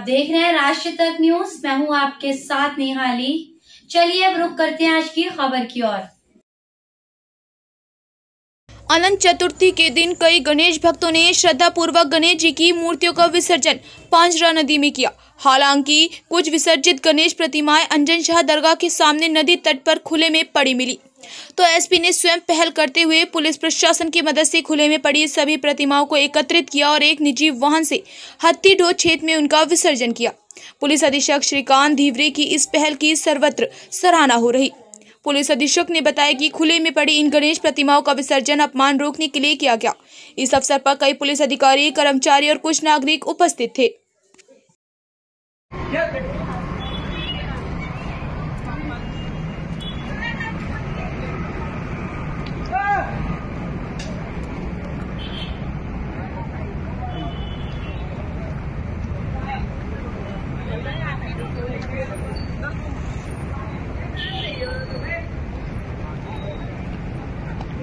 देख रहे हैं राष्ट्रीय तक न्यूज। मैं हूं आपके साथ निहाली। चलिए अब रुक करते हैं आज की खबर की ओर। अनंत चतुर्थी के दिन कई गणेश भक्तों ने श्रद्धापूर्वक गणेश जी की मूर्तियों का विसर्जन पांचरा नदी में किया। हालांकि कुछ विसर्जित गणेश प्रतिमाएं अंजन शाह दरगाह के सामने नदी तट पर खुले में पड़ी मिली, तो एसपी ने स्वयं पहल करते हुए पुलिस प्रशासन की मदद से खुले में पड़ी सभी प्रतिमाओं को एकत्रित किया और एक निजी वाहन से हत्तीढो क्षेत्र में उनका विसर्जन किया। पुलिस अधीक्षक श्रीकांत धीवरे की इस पहल की सर्वत्र सराहना हो रही। पुलिस अधीक्षक ने बताया कि खुले में पड़ी इन गणेश प्रतिमाओं का विसर्जन अपमान रोकने के लिए किया गया। इस अवसर पर कई पुलिस अधिकारी, कर्मचारी और कुछ नागरिक उपस्थित थे।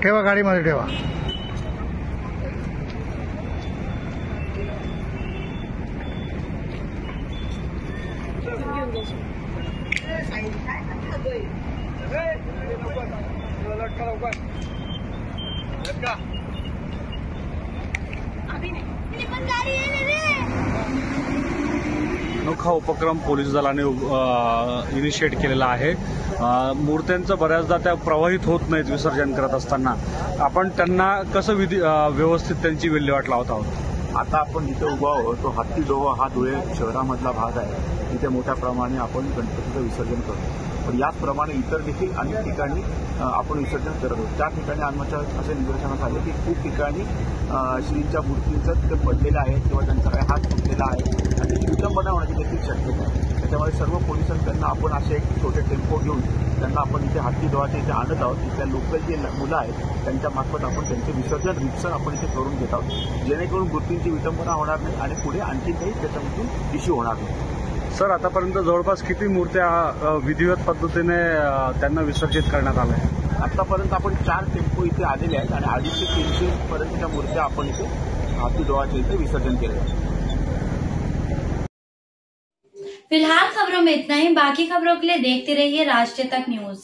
ठेवा गाडीमध्ये ठेवा। अनोखा उपक्रम पोलीस दलाने इनिशिएट केलेला आहे। मूर्त्यांचं बऱ्याचदा त्या प्रवाहित होत नाहीत विसर्जन करत असताना, आपण त्यांना कसं व्यवस्थित त्यांची विल्हेवाट लावत आहोत। आता आपण जिथे उभा आहोत तो हत्तीढोह हा धुळे शहरामधला भाग आहे, तिथे मोठ्या प्रमाणे आपण गणपतीचं विसर्जन करतो। पण याचप्रमाणे इतर देखील अनेक ठिकाणी आपण विसर्जन करत आहोत। त्या ठिकाणी आमच्या असे निदर्शनास आले की खूप ठिकाणी श्रींच्या मूर्तींचं ते पडलेलं आहे किंवा त्यांचा काही हात फुटलेला आहे आणि विटंबना होण्याची देखील शक्यता आहे। त्याच्यामुळे सर्व पोलिसांकडनं आपण असे एक छोटे टेम्पो घेऊन त्यांना आपण इथे हत्तीढोहाच्या इथे आणत आहोत। इथल्या लोकल जे मुलं आहेत त्यांच्या मार्फत आपण त्यांचे विसर्जन रितसर आपण इथे करून घेत आहोत, जेणेकरून मूर्तींची विटंबना होणार नाही आणि पुढे आणखी काही त्याच्यामधून इश्यू होणार नाही। सर, आतापर्यंत जवळपास किती मूर्त्या विधिवत पद्धतीने त्यांना विसर्जित करण्यात आल्या आहेत? आतापर्यंत आपण 4 टेम्पो इथे आलेले आहेत आणि 250 ते 300 पर्यंतच्या मूर्त्या आपण इथे हत्तीढोहाच्या इथे विसर्जन केले आहेत। फिलहाल खबरों में इतना ही। बाकी खबरों के लिए देखते रहिए राष्ट्रीय तक न्यूज।